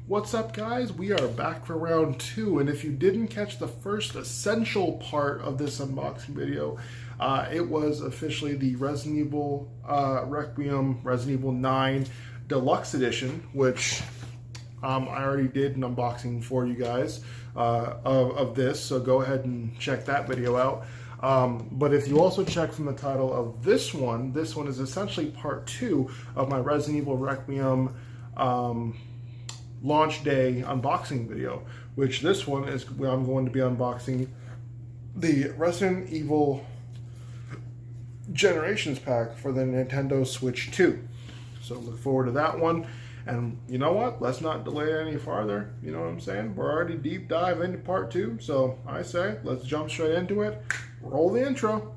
What's up, guys? We are back for round two, and if you didn't catch the first essential part of this unboxing video, it was officially the Resident Evil Requiem Resident Evil 9 Deluxe Edition, which I already did an unboxing for you guys of this, so go ahead and check that video out. But if you also check from the title of this one is essentially part two of my Resident Evil Requiem launch day unboxing video, which this one is where I'm going to be unboxing the Resident Evil Generations pack for the Nintendo Switch 2. So look forward to that one. And you know what? Let's not delay it any farther. You know what I'm saying? We're already deep dive into part two. So I say, let's jump straight into it. Roll the intro.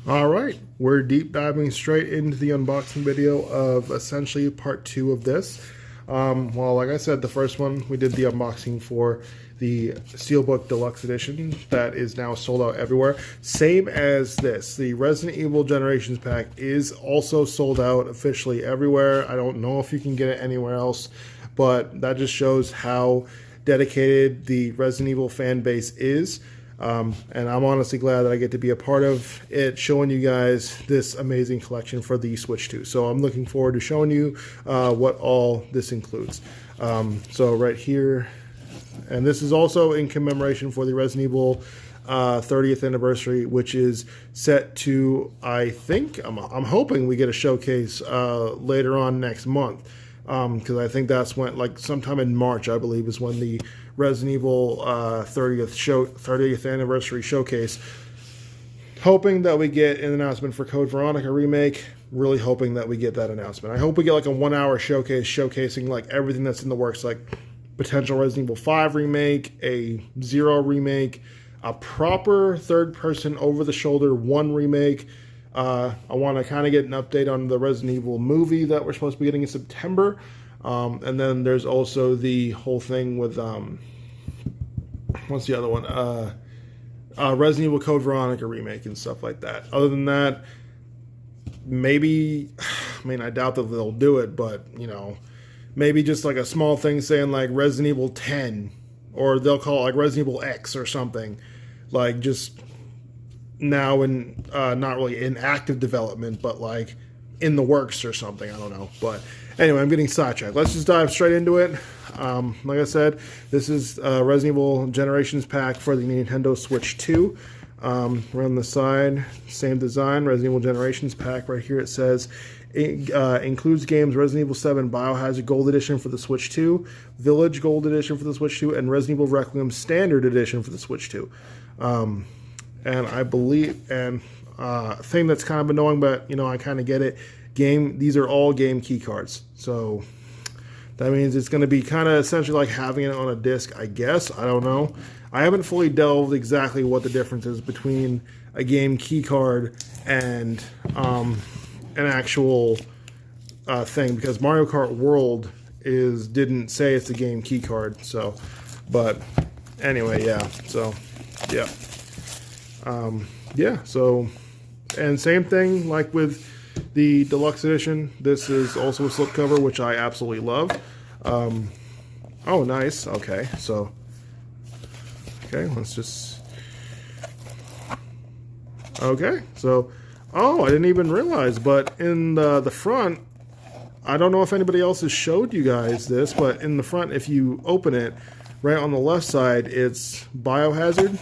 All right, we're deep diving straight into the unboxing video of essentially part two of this. Well, like I said, the first one we did the unboxing for the Steelbook Deluxe Edition that is now sold out everywhere. Same as this, the Resident Evil Generations pack is also sold out officially everywhere. I don't know if you can get it anywhere else, but that just shows how dedicated the Resident Evil fan base is. And I'm honestly glad that I get to be a part of it, showing you guys this amazing collection for the Switch 2. So I'm looking forward to showing you what all this includes. So right here, and this is also in commemoration for the Resident Evil 30th anniversary, which is set to, I think, I'm hoping we get a showcase later on next month. Because I think that's when, like sometime in March, I believe, is when the Resident Evil 30th anniversary showcase. Hoping that we get an announcement for Code Veronica remake. Really hoping that we get that announcement. I hope we get like a 1 hour showcase showcasing like everything that's in the works, like potential Resident Evil 5 remake, a Zero remake, a proper third-person over-the-shoulder 1 remake. I want to kind of get an update on the Resident Evil movie that we're supposed to be getting in September. And then there's also the whole thing with, what's the other one? Resident Evil Code Veronica remake and stuff like that. Other than that, maybe, I mean, I doubt that they'll do it, but, you know, maybe just like a small thing saying like Resident Evil 10, or they'll call it like Resident Evil X or something. Like just now in, not really in active development, but like in the works or something. I don't know. But anyway, I'm getting sidetracked. Let's just dive straight into it. Like I said, this is Resident Evil Generations pack for the Nintendo Switch 2. Right on the side, same design, Resident Evil Generations pack. Right here it says, it includes games Resident Evil 7 Biohazard Gold Edition for the Switch 2, Village Gold Edition for the Switch 2, and Resident Evil Requiem Standard Edition for the Switch 2. And I believe, and thing that's kind of annoying, but you know, I kind of get it. These are all game key cards, so that means it's going to be kind of essentially like having it on a disc, I guess. I don't know. I haven't fully delved exactly what the difference is between a game key card and an actual thing, because Mario Kart World didn't say it's a game key card. So, but anyway, yeah. So, yeah. Yeah, so, and same thing like with the Deluxe Edition. This is also a slipcover, which I absolutely love. Oh, nice. Okay, so, okay, let's just, okay, so, oh, I didn't even realize, but in the front, I don't know if anybody else has showed you guys this, but in the front, if you open it, right on the left side, it's Biohazard.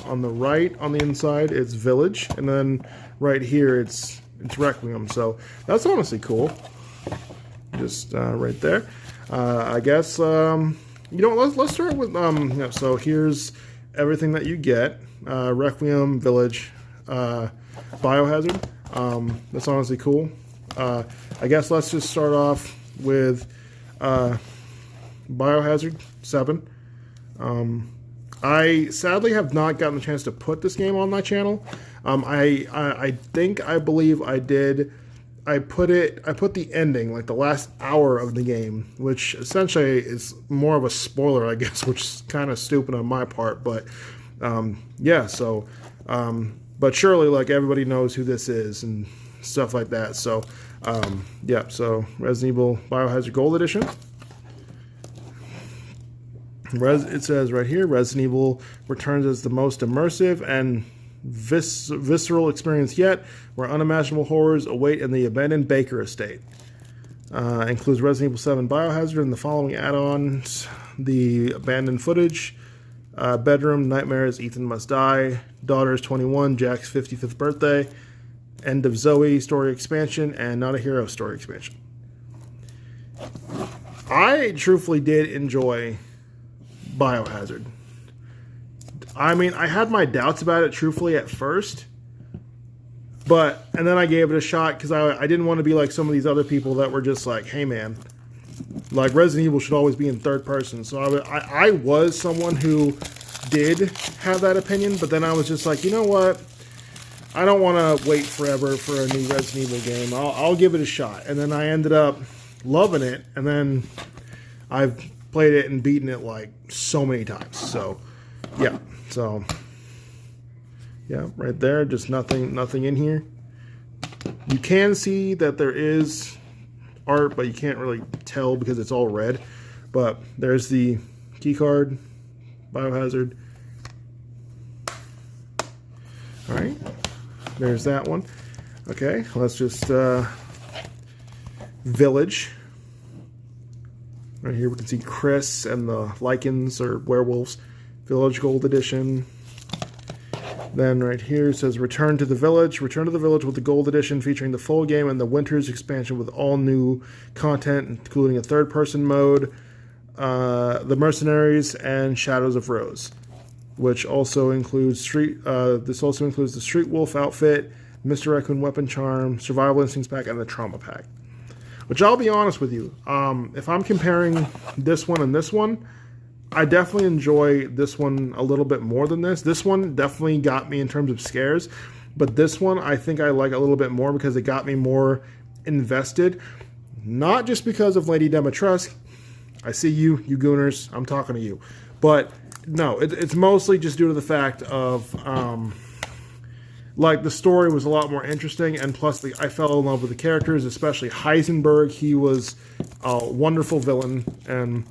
On the right, on the inside, it's Village, and then right here, it's Requiem. So that's honestly cool. Just right there. I guess you know. Let's start with yeah, so here's everything that you get: Requiem, Village, Biohazard. That's honestly cool. I guess let's just start off with Biohazard 7. I sadly have not gotten the chance to put this game on my channel. I believe I did. I put the ending, like the last hour of the game, which essentially is more of a spoiler, I guess, which is kind of stupid on my part. But yeah, so But surely, like, everybody knows who this is and stuff like that. So, yeah, so Resident Evil Biohazard Gold Edition. It says right here, Resident Evil returns as the most immersive and visceral experience yet, where unimaginable horrors await in the abandoned Baker estate. Includes Resident Evil 7 Biohazard and the following add-ons: the abandoned footage, bedroom, nightmares, Ethan must die, daughter's 21, Jack's 55th birthday, end of Zoe story expansion, and Not a Hero story expansion. I truthfully did enjoy Biohazard. I mean, I had my doubts about it truthfully at first, and then I gave it a shot because I didn't want to be like some of these other people that were just like, hey man, like Resident Evil should always be in third person. So I was someone who did have that opinion, but then I was just like, you know what? I don't want to wait forever for a new Resident Evil game. I'll give it a shot. And then I ended up loving it, and then I've played it and beaten it like so many times. So yeah, right there, just nothing in here. You can see that there is art, but you can't really tell because it's all red. But there's the key card, Biohazard. All right, there's that one. Okay, let's just Village. Right here we can see Chris and the Lycans or werewolves. Village Gold Edition. Then right here it says Return to the Village. Return to the Village with the Gold Edition, featuring the full game and the Winter's expansion with all new content, including a third-person mode, the Mercenaries, and Shadows of Rose, which also includes this also includes the Street Wolf outfit, Mr. Raccoon weapon charm, Survival Instincts pack, and the Trauma pack. Which, I'll be honest with you, if I'm comparing this one and this one, I definitely enjoy this one a little bit more than this. This one definitely got me in terms of scares, but this one I think I like a little bit more because it got me more invested. Not just because of Lady Dimitrescu. I see you gooners, I'm talking to you. But no, it's mostly just due to the fact of like the story was a lot more interesting, and plus I fell in love with the characters, especially Heisenberg. He was a wonderful villain, and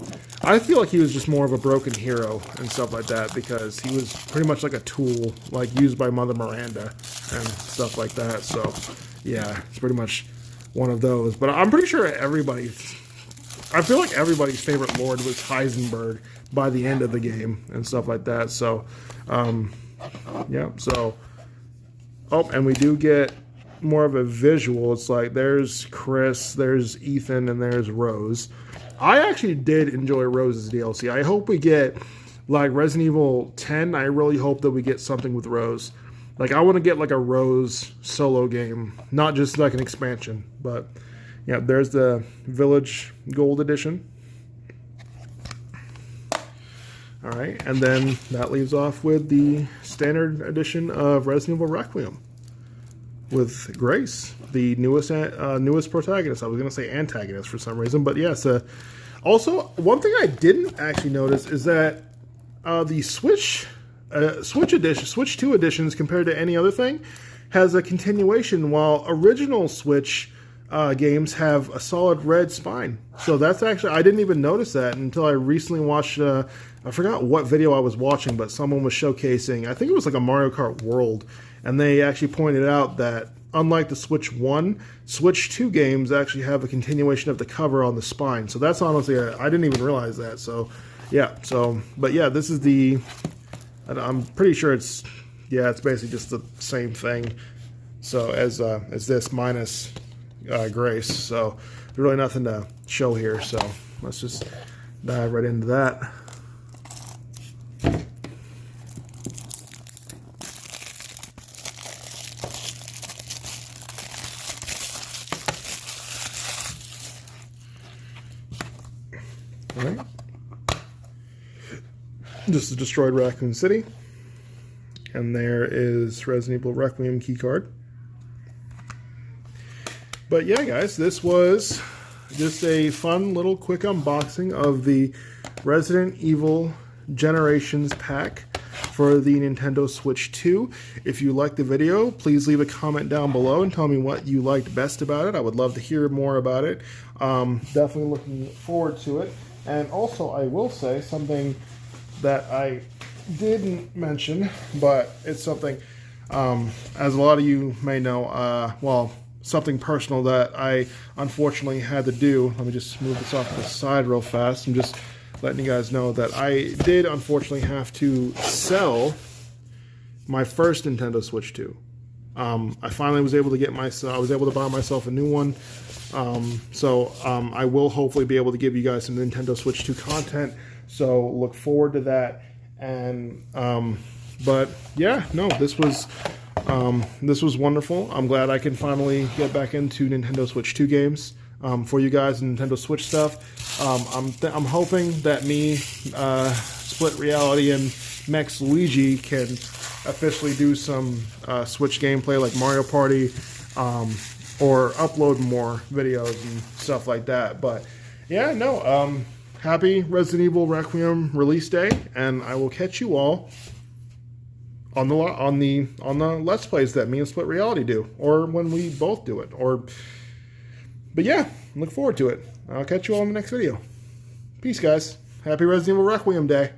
I feel like he was just more of a broken hero and stuff like that because he was pretty much like a tool, like used by Mother Miranda and stuff like that. So yeah, it's pretty much one of those. But I'm pretty sure I feel like everybody's favorite lord was Heisenberg by the end of the game and stuff like that. So yeah, so oh, and we do get more of a visual. It's like there's Chris, there's Ethan, and there's Rose. I actually did enjoy Rose's DLC. I hope we get, like Resident Evil 10, I really hope that we get something with Rose. Like, I want to get like a Rose solo game, not just like an expansion. But yeah, there's the Village Gold Edition. All right, and then that leaves off with the standard edition of Resident Evil Requiem with Grace, the newest protagonist. I was going to say antagonist for some reason, but yes. Also, one thing I didn't actually notice is that the Switch edition, Switch 2 editions, compared to any other thing, has a continuation, while original Switch games have a solid red spine. So that's actually, I didn't even notice that until I recently watched, I forgot what video I was watching, but someone was showcasing, I think it was like a Mario Kart World, and they actually pointed out that unlike the Switch 1, Switch 2 games actually have a continuation of the cover on the spine. So that's honestly, I didn't even realize that. So yeah, but yeah, this is I'm pretty sure it's basically just the same thing. So as this minus Grace. So there's really nothing to show here. So let's just dive right into that. All right. This is Destroyed Raccoon City. And there is Resident Evil Requiem keycard. But yeah, guys, this was just a fun little quick unboxing of the Resident Evil Generations pack for the Nintendo Switch 2. If you liked the video, please leave a comment down below and tell me what you liked best about it. I would love to hear more about it. Definitely looking forward to it. And also, I will say something that I didn't mention, but it's something, as a lot of you may know, well, something personal that I unfortunately had to do. Let me just move this off to the side real fast. I'm just letting you guys know that I did unfortunately have to sell my first Nintendo Switch 2. I finally was able to get I was able to buy myself a new one. So I will hopefully be able to give you guys some Nintendo Switch 2 content. So look forward to that. And but yeah, no, this was wonderful. I'm glad I can finally get back into Nintendo Switch 2 games for you guys and Nintendo Switch stuff. I'm hoping that me, Split Reality, and Max Luigi can officially do some Switch gameplay like Mario Party, or upload more videos and stuff like that. But yeah, no, happy Resident Evil Requiem release day, and I will catch you all on the Let's Plays that me and Split Reality do, or when we both do it. But yeah, look forward to it. I'll catch you all in the next video. Peace, guys. Happy Resident Evil Requiem Day.